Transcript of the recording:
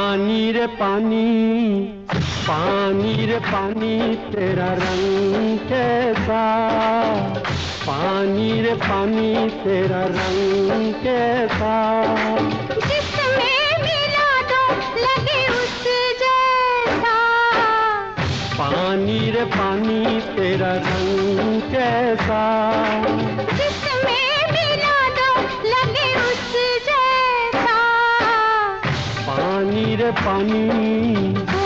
पानी रे पानी, पानी रे पानी तेरा रंग कैसा, पानी रे पानी तेरा रंग कैसा, जिसमें मिला दो लगे उस जैसा, पानी रे पानी तेरा रंग कैसा, जिसमें मिला दो लगे उस जैसा, पानी रे पानी।